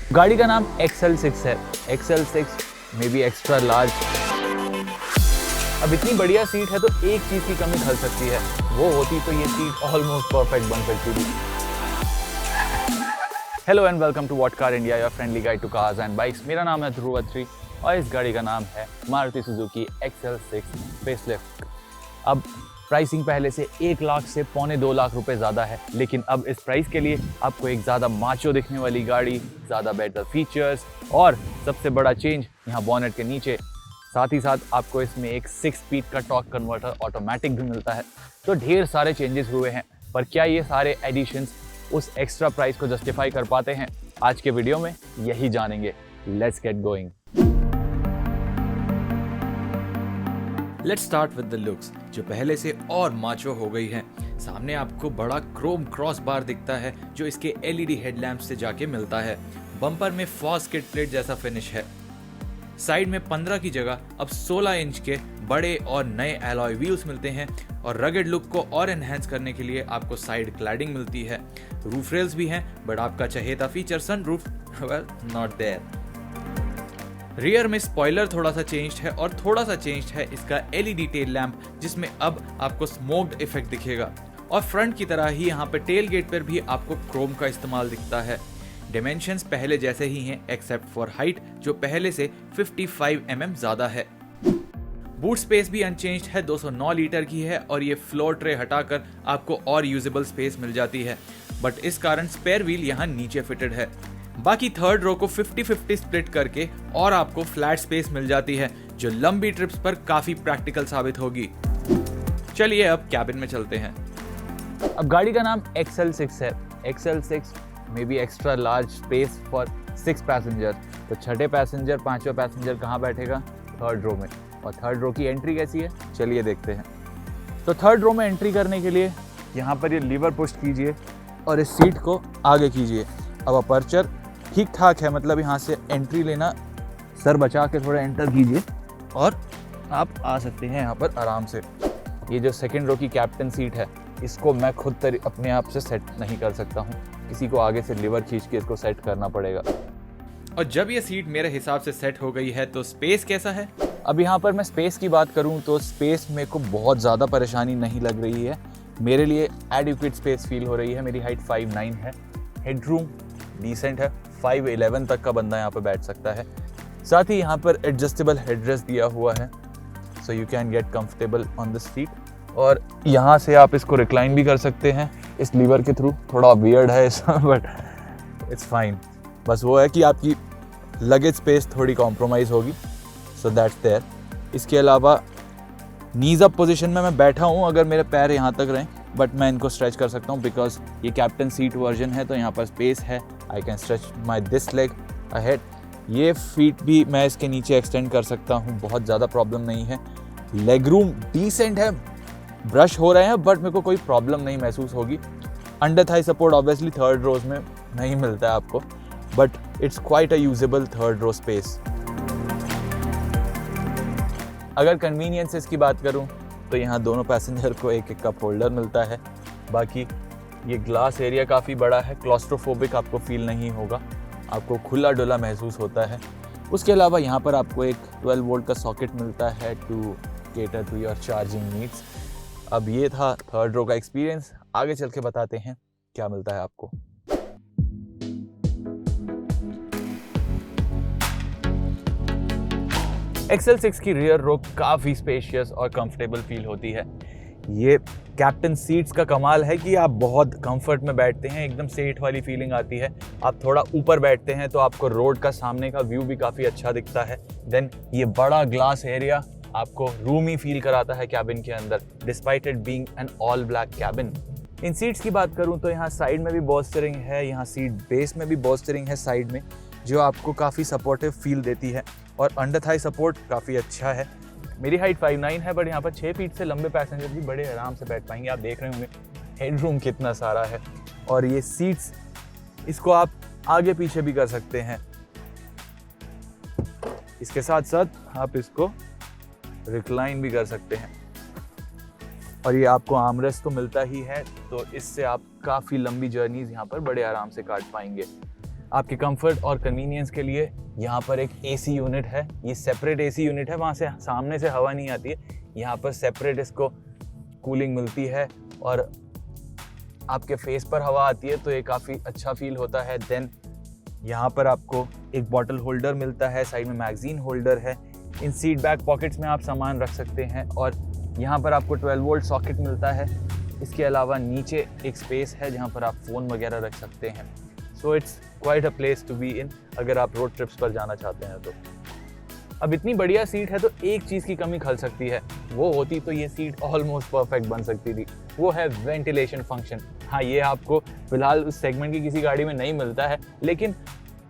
गाड़ी का नाम XL6 है। XL6 may be extra large. अब इतनी बढ़िया सीट है तो एक चीज की कमी खल सकती है, वो होती तो ये सीट ऑलमोस्ट परफेक्ट बन सकती थी। Hello and welcome to what car India, your friendly guide to cars and bikes. मेरा नाम है ध्रुव अत्री और इस गाड़ी का नाम है मारुति सुजुकी XL6 फेसलिफ्ट। अब प्राइसिंग पहले से 1 लाख से पौने 2 लाख रुपए ज़्यादा है, लेकिन अब इस प्राइस के लिए आपको एक ज़्यादा माचो दिखने वाली गाड़ी, ज़्यादा बेटर फीचर्स और सबसे बड़ा चेंज यहाँ बॉनेट के नीचे, साथ ही साथ आपको इसमें एक 6 स्पीड का टॉर्क कन्वर्टर ऑटोमेटिक भी मिलता है। तो ढेर सारे चेंजेस हुए हैं, पर क्या ये सारे एडिशंस उस एक्स्ट्रा प्राइस को जस्टिफाई कर पाते हैं? आज के वीडियो में यही जानेंगे। Let's get going. Let's start with the looks, जो पहले से और माचो हो गई है। सामने आपको बड़ा क्रोम क्रॉस बार दिखता है जो इसके LED हेडलैम्प से जाके मिलता है। बम्पर में फॉस किड प्लेट जैसा फिनिश है। साइड में 15 की जगह अब 16 इंच के बड़े और नए एलॉय व्हील्स मिलते हैं और रगेड लुक को और एनहेंस करने के लिए आपको साइड क्लैडिंग मिलती है। रूफ रेल्स भी हैं, बट आपका चहेता feature sunroof, well not there. Rear में स्पॉइलर थोड़ा सा चेंज्ड है और थोड़ा सा चेंज्ड है इसका LED टेल लैंप, जिसमें अब आपको स्मोक्ड इफेक्ट दिखेगा। और फ्रंट की तरह ही यहाँ पे टेल गेट पर भी आपको क्रोम का इस्तेमाल दिखता है। डिमेंशंस पहले जैसे ही हैं एक्सेप्ट फॉर हाइट, जो पहले से 55 mm ज्यादा है। बूट स्पेस भी अनचेंज्ड है, 209 लीटर की है और ये फ्लोर ट्रे हटाकर आपको और यूजेबल स्पेस मिल जाती है, बट इस कारण स्पेयर व्हील यहाँ नीचे फिटेड है। बाकी थर्ड रो को 50-50 स्प्लिट करके और आपको फ्लैट स्पेस मिल जाती है, जो लंबी ट्रिप्स पर काफी प्रैक्टिकल साबित होगी। चलिए अब कैबिन में चलते हैं। अब गाड़ी का नाम XL6 है। XL6 may be extra large space for 6 passenger. तो छठे पैसेंजर, 5वां पैसेंजर कहाँ बैठेगा? थर्ड रो में। और थर्ड रो की एंट्री कैसी है, चलिए देखते हैं। तो थर्ड रो में एंट्री करने के लिए यहाँ पर ये लीवर पुश कीजिए और इस सीट को आगे कीजिए। अब अपर्चर ठीक ठाक है, मतलब यहाँ से एंट्री लेना, सर बचा के थोड़ा एंटर कीजिए और आप आ सकते हैं यहाँ पर आराम से। ये जो सेकंड रो की कैप्टन सीट है, इसको मैं खुद अपने आप से सेट नहीं कर सकता हूँ, किसी को आगे से लीवर खींच के इसको सेट करना पड़ेगा। और जब ये सीट मेरे हिसाब से सेट हो गई है तो स्पेस कैसा है? अब यहाँ पर मैं स्पेस की बात करूँ तो स्पेस मेरे को बहुत ज़्यादा परेशानी नहीं लग रही है। मेरे लिए एडिक्वेट स्पेस फील हो रही है। मेरी हाइट 5'9" है, हेडरूम डिसेंट है, 5'11" तक का बंदा यहाँ पर बैठ सकता है। साथ ही यहाँ पर एडजस्टेबल हेडरेस्ट दिया हुआ है, so you can get comfortable on the seat. और यहाँ से आप इसको रिक्लाइन भी कर सकते हैं इस लीवर के थ्रू। थोड़ा वियर्ड है इसका, बट इट्स फाइन। बस वो है कि आपकी लगेज स्पेस थोड़ी कॉम्प्रोमाइज़ होगी, सो दैट्स देयर। इसके अलावा नीज अप पोजीशन में मैं बैठा हूँ, अगर मेरे पैर यहाँ तक रहें, बट मैं इनको स्ट्रेच कर सकता हूँ बिकॉज ये कैप्टन सीट वर्जन है, तो यहाँ पर स्पेस है। I can stretch my this leg ahead. ये फीट भी मैं इसके नीचे एक्सटेंड कर सकता हूँ, बहुत ज़्यादा प्रॉब्लम नहीं है। लेग रूम डिसेंट है, ब्रश हो रहे हैं बट मेरे को कोई प्रॉब्लम नहीं महसूस होगी। Under thigh support obviously third rows में नहीं मिलता है आपको, but it's quite a usable third row space. अगर कन्वीनियंसेस की बात करूं तो यहाँ दोनों पैसेंजर को एक कप होल्डर मिलता है। बाकी ये ग्लास एरिया काफ़ी बड़ा है, क्लॉस्ट्रोफोबिक आपको फील नहीं होगा, आपको खुला डुला महसूस होता है। उसके अलावा यहाँ पर आपको एक 12 वोल्ट का सॉकेट मिलता है to cater to your charging needs. अब ये था थर्ड रो का एक्सपीरियंस। आगे चल के बताते हैं क्या मिलता है आपको। XL6 की रियर रो काफ़ी स्पेशियस और कंफर्टेबल फील होती है। ये कैप्टन सीट्स का कमाल है कि आप बहुत कंफर्ट में बैठते हैं, एकदम सेट वाली फीलिंग आती है। आप थोड़ा ऊपर बैठते हैं तो आपको रोड का सामने का व्यू भी काफ़ी अच्छा दिखता है। देन ये बड़ा ग्लास एरिया आपको रूमी फील कराता है कैबिन के अंदर, despite it being an all black cabin. In seats की बात करूं तो यहाँ साइड में भी बॉस्टरिंग है, यहाँ सीट बेस में भी बॉस्टरिंग है साइड में, जो आपको काफ़ी सपोर्टिव फील देती है। और अंडर थाई सपोर्ट काफ़ी अच्छा है। मेरी हाइट 5'9" है, बट यहाँ पर 6 फीट से लंबे पैसेंजर भी बड़े आराम से बैठ पाएंगे। आप देख रहे होंगे हेडरूम कितना सारा है। और ये सीट्स, इसको आप आगे पीछे भी कर सकते हैं। इसके साथ साथ आप इसको रिक्लाइन भी कर सकते हैं। और ये आपको आर्मरेस्ट तो मिलता ही है, तो इससे आप काफ़ी लंबी जर्नीज यहाँ पर बड़े आराम से काट पाएंगे। आपके कंफर्ट और कन्वीनियंस के लिए यहाँ पर एक एसी यूनिट है। ये सेपरेट एसी यूनिट है, वहाँ से सामने से हवा नहीं आती है, यहाँ पर सेपरेट इसको कूलिंग मिलती है और आपके फेस पर हवा आती है, तो ये काफ़ी अच्छा फील होता है। देन यहाँ पर आपको एक बॉटल होल्डर मिलता है, साइड में मैगजीन होल्डर है। इन सीट बैक पॉकेट्स में आप सामान रख सकते हैं और यहाँ पर आपको 12 वोल्ट सॉकेट मिलता है। इसके अलावा नीचे एक स्पेस है जहाँ पर आप फ़ोन वगैरह रख सकते हैं। So it's quite a place to be in अगर आप रोड ट्रिप्स पर जाना चाहते हैं तो। अब इतनी बढ़िया सीट है तो एक चीज़ की कमी खल सकती है, वो होती तो ये सीट ऑलमोस्ट परफेक्ट बन सकती थी, वो है वेंटिलेशन फंक्शन। हाँ, ये आपको फिलहाल उस सेगमेंट की किसी गाड़ी में नहीं मिलता है, लेकिन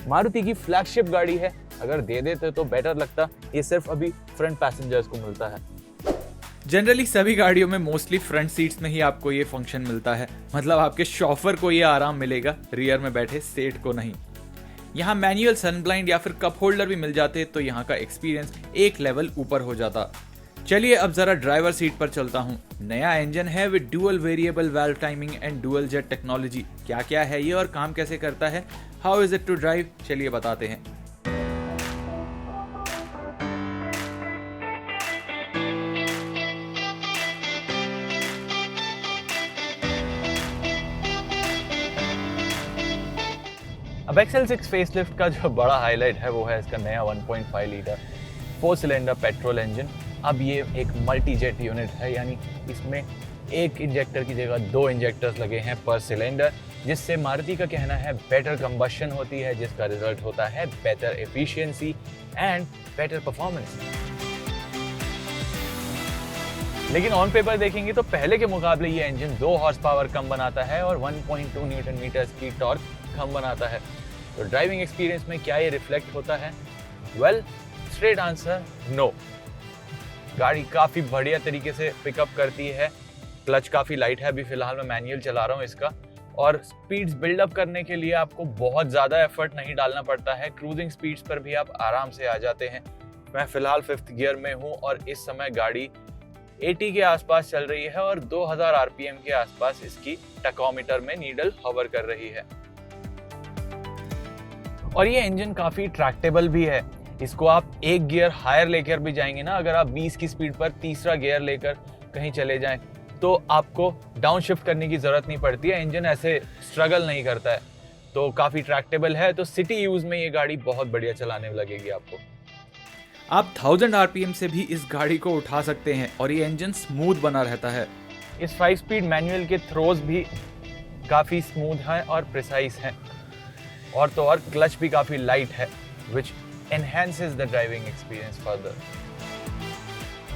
मारुति की फ्लैगशिप गाड़ी है, अगर दे देते तो बेटर लगता। ये सिर्फ अभी फ्रंट पैसेंजर्स को मिलता है। जनरली सभी गाड़ियों में मोस्टली फ्रंट सीट्स में ही आपको ये फंक्शन मिलता है, मतलब आपके शॉफर को ये आराम मिलेगा, रियर में बैठे सेठ को नहीं। यहाँ मैनुअल सनब्लाइंड या फिर कप होल्डर भी मिल जाते तो यहाँ का एक्सपीरियंस एक लेवल ऊपर हो जाता। चलिए अब जरा ड्राइवर सीट पर चलता हूँ। नया इंजन है with dual variable valve timing and dual jet technology. क्या क्या है ये और काम कैसे करता है, how is it to drive, चलिए बताते हैं। अब XL6 फेसलिफ्ट का जो बड़ा हाईलाइट है वो है इसका नया 1.5 लीटर 4 सिलेंडर पेट्रोल इंजन। अब ये एक मल्टी जेट यूनिट है, यानी इसमें एक इंजेक्टर की जगह 2 इंजेक्टर्स लगे हैं पर सिलेंडर, जिससे मारुति का कहना है बेटर कंबशन होती है, जिसका रिजल्ट होता है better efficiency and better performance. लेकिन ऑन पेपर देखेंगे तो पहले के मुकाबले ये इंजन 2 हॉर्स पावर कम बनाता है और 1.2 न्यूटन मीटर की टॉर्क कम बनाता है। तो ड्राइविंग एक्सपीरियंस में क्या ये रिफ्लेक्ट होता है? Well, straight answer no. गाड़ी काफ़ी बढ़िया तरीके से पिकअप करती है, क्लच काफ़ी लाइट है, अभी फिलहाल मैं मैनुअल चला रहा हूँ इसका, और स्पीड्स बिल्डअप करने के लिए आपको बहुत ज़्यादा एफर्ट नहीं डालना पड़ता है। क्रूजिंग स्पीड्स पर भी आप आराम से आ जाते हैं। मैं फिलहाल 5th गियर में हूँ और इस समय गाड़ी 80 के आसपास चल रही है और 2000 आरपीएम के आसपास इसकी टकोमीटर में नीडल हॉवर कर रही है। और ये इंजन काफ़ी ट्रैक्टेबल भी है। इसको आप एक गियर हायर लेकर भी जाएंगे ना, अगर आप 20 की स्पीड पर तीसरा गियर लेकर कहीं चले जाएं तो आपको डाउन शिफ्ट करने की ज़रूरत नहीं पड़ती है। इंजन ऐसे स्ट्रगल नहीं करता है, तो काफ़ी ट्रैक्टेबल है। तो सिटी यूज़ में ये गाड़ी बहुत बढ़िया चलाने लगेगी आपको। आप 1000 आरपीएम से भी इस गाड़ी को उठा सकते हैं और ये इंजन स्मूथ बना रहता है। इस 5 स्पीड मैनुअल के थ्रोज भी काफ़ी स्मूथ हैं और प्रिसाइज हैं, और तो और क्लच भी काफ़ी लाइट है, which enhances the driving experience further.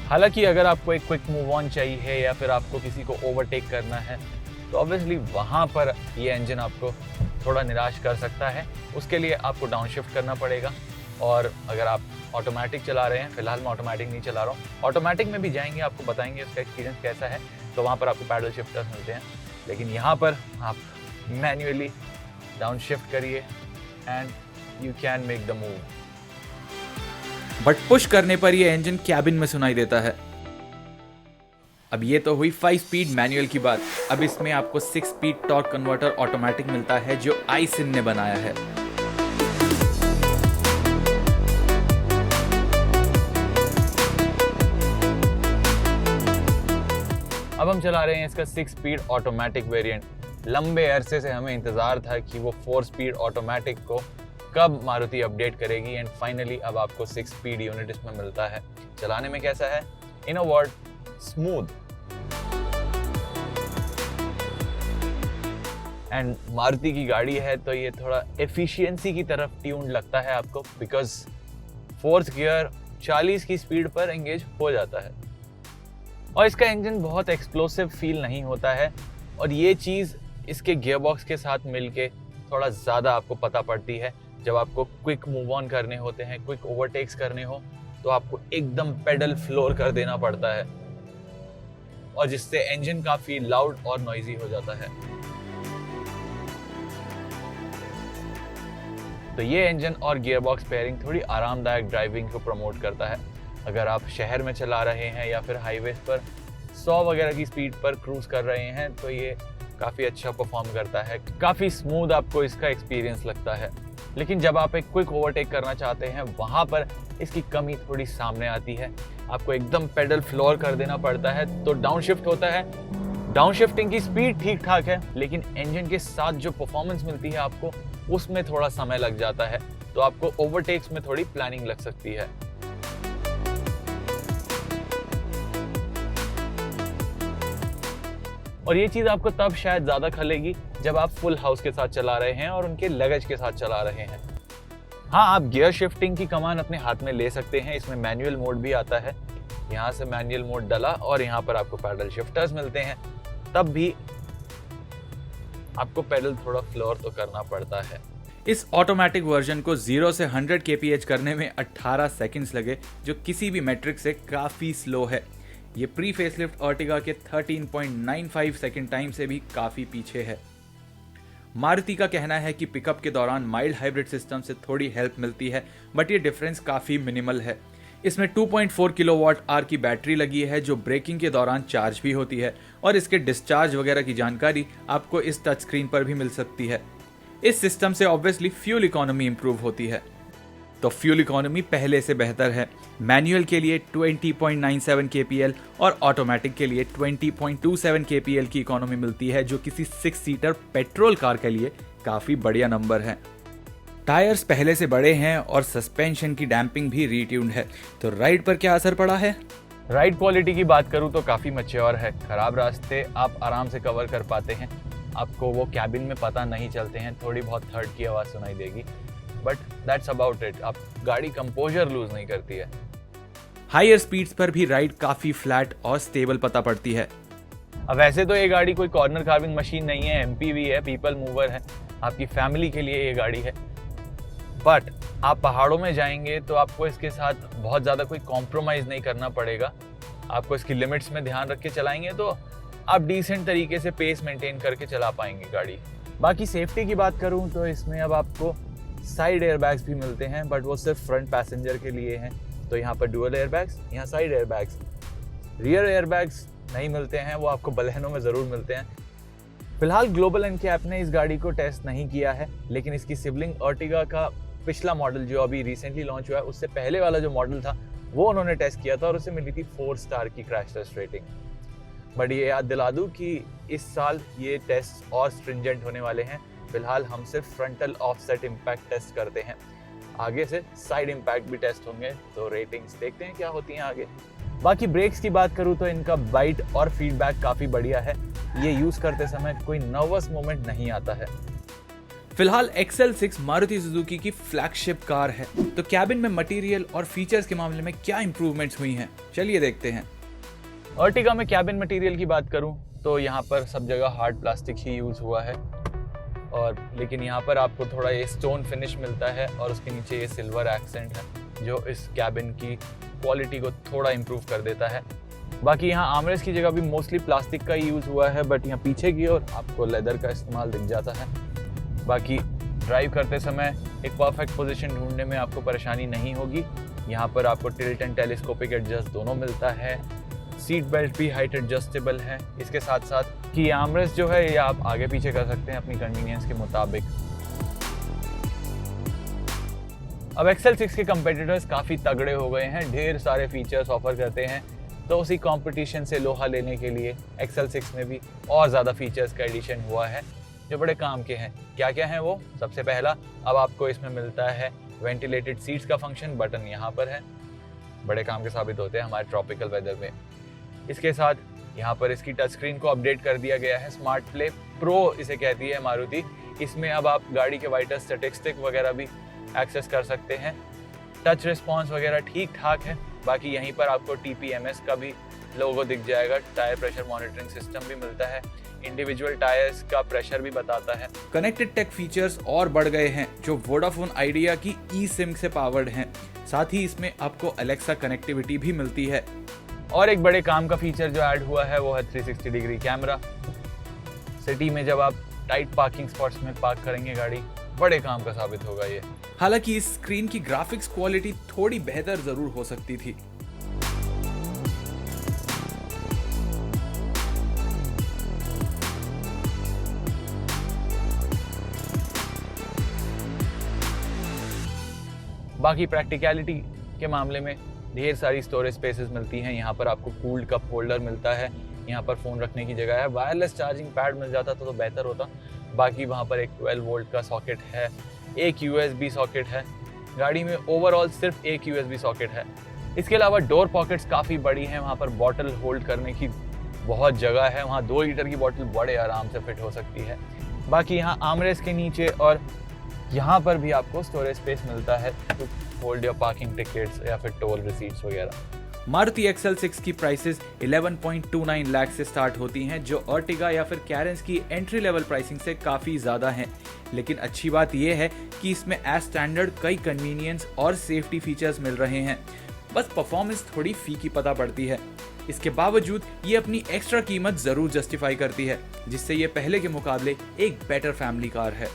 हालांकि अगर आपको एक क्विक मूव ऑन चाहिए या फिर आपको किसी को ओवरटेक करना है तो ऑब्वियसली वहाँ पर ये इंजन आपको थोड़ा निराश कर सकता है। उसके लिए आपको डाउन शिफ्ट करना पड़ेगा। और अगर आप ऑटोमेटिक चला रहे हैं, फिलहाल मैं ऑटोमेटिक नहीं चला रहा हूँ, ऑटोमेटिक में भी जाएंगे, आपको बताएंगे उसका एक्सपीरियंस कैसा है, तो वहाँ पर आपको पैडल शिफ्टर्स मिलते हैं। लेकिन यहाँ पर आप मैन्युअली डाउन शिफ्ट करिए and you can make the move. But push करने पर ये इंजन कैबिन में सुनाई देता है। अब ये तो हुई 5 स्पीड मैनुअल की बात। अब इसमें आपको 6 स्पीड टॉर्क कन्वर्टर ऑटोमेटिक मिलता है जो आइसिन ने बनाया है। अब हम चला रहे हैं इसका 6 स्पीड ऑटोमेटिक वेरिएंट। लंबे अरसे से हमें इंतजार था कि वो 4 स्पीड ऑटोमेटिक को कब मारुति अपडेट करेगी, एंड फाइनली अब आपको 6 स्पीड यूनिट इसमें मिलता है। चलाने में कैसा है? In a word, smooth. And Maruti की गाड़ी है तो ये थोड़ा एफिशिएंसी की तरफ ट्यून्ड लगता है आपको, बिकॉज 4th गियर 40 की स्पीड पर एंगेज हो जाता है और इसका इंजन बहुत एक्सप्लोसिव फील नहीं होता है। और ये चीज़ इसके गियरबॉक्स के साथ मिलके थोड़ा ज़्यादा आपको पता पड़ती है। जब आपको क्विक मूव ऑन करने होते हैं, क्विक ओवरटेक्स करने हो, तो आपको एकदम पेडल फ्लोर कर देना पड़ता है, और जिससे इंजन काफ़ी लाउड और नॉइजी हो जाता है। तो ये इंजन और गियरबॉक्स पेयरिंग थोड़ी आरामदायक ड्राइविंग को प्रमोट करता है। अगर आप शहर में चला रहे हैं या फिर हाईवेज पर 100 वगैरह की स्पीड पर क्रूज कर रहे हैं तो ये काफ़ी अच्छा परफॉर्म करता है, काफ़ी स्मूथ आपको इसका एक्सपीरियंस लगता है। लेकिन जब आप एक क्विक ओवरटेक करना चाहते हैं वहाँ पर इसकी कमी थोड़ी सामने आती है। आपको एकदम पेडल फ्लोर कर देना पड़ता है तो डाउन शिफ्ट होता है। डाउन शिफ्टिंग की स्पीड ठीक ठाक है, लेकिन इंजन के साथ जो परफॉर्मेंस मिलती है आपको, उसमें थोड़ा समय लग जाता है, तो आपको ओवरटेक्स में थोड़ी प्लानिंग लग सकती है। और ये चीज आपको तब शायद ज्यादा खलेगी जब आप फुल हाउस के साथ चला रहे हैं और उनके लगेज के साथ चला रहे हैं। हाँ, आप गियर शिफ्टिंग की कमान अपने हाथ में ले सकते हैं। इसमें मैनुअल मोड भी आता है। यहाँ से मैनुअल मोड डला और यहाँ पर आपको पैडल शिफ्टर्स मिलते हैं। तब भी आपको पैडल थोड़ा फ्लोर तो करना पड़ता है। इस ऑटोमेटिक वर्जन को 0 से 100 kph करने में 18 सेकंड्स लगे, जो किसी भी मेट्रिक से काफ़ी स्लो है। ये प्री फेसलिफ्ट अर्टिगा के 13.95 सेकंड टाइम से भी काफ़ी पीछे है। मारुति का कहना है कि पिकअप के दौरान माइल्ड हाइब्रिड सिस्टम से थोड़ी हेल्प मिलती है, बट ये डिफरेंस काफ़ी मिनिमल है। इसमें 2.4 किलोवाट आवर की बैटरी लगी है जो ब्रेकिंग के दौरान चार्ज भी होती है, और इसके डिस्चार्ज वगैरह की जानकारी आपको इस टच स्क्रीन पर भी मिल सकती है। इस सिस्टम से ऑब्वियसली फ्यूल इकोनॉमी इंप्रूव होती है। तो फ्यूल इकोनॉमी पहले से बेहतर है। मैनुअल के लिए 20.97 kpl और ऑटोमेटिक के लिए 20.27 kpl की इकोनॉमी मिलती है, जो किसी 6 सीटर पेट्रोल कार के लिए काफ़ी बढ़िया नंबर है। टायर्स पहले से बड़े हैं और सस्पेंशन की डैम्पिंग भी रीट्यून्ड है। तो राइड पर क्या असर पड़ा है? राइड क्वालिटी की बात करूँ तो काफ़ी मैच्योर है। खराब रास्ते आप आराम से कवर कर पाते हैं। आपको वो कैबिन में पता नहीं चलते हैं, थोड़ी बहुत थर्ड की आवाज़ सुनाई देगी, बट दैट्स अबाउट इट। आप गाड़ी कंपोजर लूज नहीं करती है। हायर स्पीड्स पर भी राइड काफ़ी फ्लैट और स्टेबल पता पड़ती है। अब वैसे तो ये गाड़ी कोई कॉर्नर कार्विंग मशीन नहीं है, एमपीवी है, पीपल मूवर है, आपकी फैमिली के लिए ये गाड़ी है। बट आप पहाड़ों में जाएंगे तो आपको इसके साथ बहुत ज़्यादा कोई कॉम्प्रोमाइज़ नहीं करना पड़ेगा। आपको इसकी लिमिट्स में ध्यान रख के चलाएंगे तो आप डिसेंट तरीके से पेस मेंटेन करके चला पाएंगे गाड़ी। बाकी सेफ्टी की बात करूँ तो इसमें अब आपको साइड एयरबैग्स भी मिलते हैं, बट वो सिर्फ फ्रंट पैसेंजर के लिए हैं। तो यहाँ पर डुअल एयरबैग्स, यहाँ साइड एयरबैग्स। रियर एयरबैग्स नहीं मिलते हैं, वो आपको बलेनो में ज़रूर मिलते हैं। फिलहाल ग्लोबल एनकैप ने इस गाड़ी को टेस्ट नहीं किया है, लेकिन इसकी सिबलिंग अर्टिगा का पिछला मॉडल जो अभी रिसेंटली लॉन्च हुआ है, उससे पहले वाला जो मॉडल था वो उन्होंने टेस्ट किया था और उसे मिली थी 4 स्टार की क्रैश टेस्ट रेटिंग। बट ये याद दिला दूँ कि इस साल ये टेस्ट और स्ट्रिंजेंट होने वाले हैं। फिलहाल हम सिर्फ फ्रंटल ऑफसेट इम्पैक्ट टेस्ट करते हैं, आगे से साइड इम्पैक्ट भी टेस्ट होंगे, तो रेटिंग्स देखते हैं क्या होती हैं आगे। बाकी ब्रेक्स की बात करूँ तो इनका बाइट और फीडबैक काफ़ी बढ़िया है। ये यूज़ करते समय कोई नर्वस मोमेंट नहीं आता है। फिलहाल XL6 मारुति सुजुकी की फ्लैगशिप कार है, तो कैबिन में मटेरियल और फीचर्स के मामले में क्या इंप्रूवमेंट्स हुई हैं, चलिए देखते हैं। अर्टिगा में कैबिन मटेरियल की बात करूं तो यहाँ पर सब जगह हार्ड प्लास्टिक ही यूज़ हुआ है, और लेकिन यहाँ पर आपको थोड़ा ये स्टोन फिनिश मिलता है और उसके नीचे ये सिल्वर एक्सेंट है जो इस कैबिन की क्वालिटी को थोड़ा इम्प्रूव कर देता है। बाकी यहाँ आर्मरेस्ट की जगह भी मोस्टली प्लास्टिक का ही यूज़ हुआ है, बट यहाँ पीछे की ओर आपको लेदर का इस्तेमाल दिख जाता है। बाकी ड्राइव करते समय एक परफेक्ट पोजीशन ढूंढने में आपको परेशानी नहीं होगी। यहाँ पर आपको टिल्ट एंड टेलीस्कोपिक एडजस्ट दोनों मिलता है। सीट बेल्ट भी हाइट एडजस्टेबल है। इसके साथ साथ कि आर्मरेस्ट जो है ये आप आगे पीछे कर सकते हैं अपनी कन्वीनियंस के मुताबिक। अब XL6 के कंपेटिटर्स काफ़ी तगड़े हो गए हैं, ढेर सारे फीचर्स ऑफर करते हैं, तो उसी कंपटीशन से लोहा लेने के लिए XL6 में भी और ज़्यादा फीचर्स का एडिशन हुआ है जो बड़े काम के हैं। क्या क्या है वो? सबसे पहला, अब आपको इसमें मिलता है वेंटिलेटेड सीट्स का फंक्शन, बटन यहाँ पर है, बड़े काम के साबित होते हैं हमारे ट्रॉपिकल वेदर में। इसके साथ यहाँ पर इसकी टच स्क्रीन को अपडेट कर दिया गया है, स्मार्ट प्ले प्रो इसे कहती है मारुति। इसमें अब आप गाड़ी के वाइटल स्टैटिस्टिक वगैरह भी एक्सेस कर सकते हैं। टच रिस्पॉन्स वगैरह ठीक ठाक है। बाकी यहीं पर आपको TPMS का भी लोगो दिख जाएगा, टायर प्रेशर मॉनिटरिंग सिस्टम भी मिलता है, इंडिविजुअल टायर्स का प्रेशर भी बताता है। कनेक्टेड टेक फीचर्स और बढ़ गए हैं जो वोडाफोन आइडिया की eSIM से पावर्ड हैं। साथ ही इसमें आपको अलेक्सा कनेक्टिविटी भी मिलती है। और एक बड़े काम का फीचर जो ऐड हुआ है वो है 360 डिग्री कैमरा। सिटी में जब आप टाइट पार्किंग स्पॉट्स में पार्क करेंगे गाड़ी, बड़े काम का साबित होगा ये। हालांकि इस स्क्रीन की ग्राफिक्स क्वालिटी थोड़ी बेहतर जरूर हो सकती थी। बाकी प्रैक्टिकलिटी के मामले में ढेर सारी स्टोरेज स्पेसेस मिलती हैं। यहाँ पर आपको कूल्ड कप होल्डर मिलता है, यहाँ पर फ़ोन रखने की जगह है। वायरलेस चार्जिंग पैड मिल जाता तो बेहतर होता। बाकी वहाँ पर एक 12 वोल्ट का सॉकेट है, एक USB सॉकेट है। गाड़ी में ओवरऑल सिर्फ एक USB सॉकेट है। इसके अलावा डोर पॉकेट्स काफ़ी बड़ी हैं, वहाँ पर बॉटल होल्ड करने की बहुत जगह है। वहाँ 2 लीटर की बॉटल बड़े आराम से फिट हो सकती है। बाकी यहाँ आर्मरेस्ट के नीचे और यहाँ पर भी आपको स्टोरेज स्पेस मिलता है to hold your parking tickets या फिर टोल रिसीट्स वगैरह। मारुति XL6 की प्राइसेस 11.29 लाख से स्टार्ट होती हैं, जो अर्टिगा या फिर कैरेंस की एंट्री लेवल प्राइसिंग से काफ़ी ज़्यादा हैं। लेकिन अच्छी बात यह है कि इसमें एज स्टैंडर्ड कई कन्वीनियंस और सेफ्टी फीचर्स मिल रहे हैं। बस परफॉर्मेंस थोड़ी फीकी पता पड़ती है। इसके बावजूद ये अपनी एक्स्ट्रा कीमत ज़रूर जस्टिफाई करती है, जिससे ये पहले के मुकाबले एक बेटर फैमिली कार है।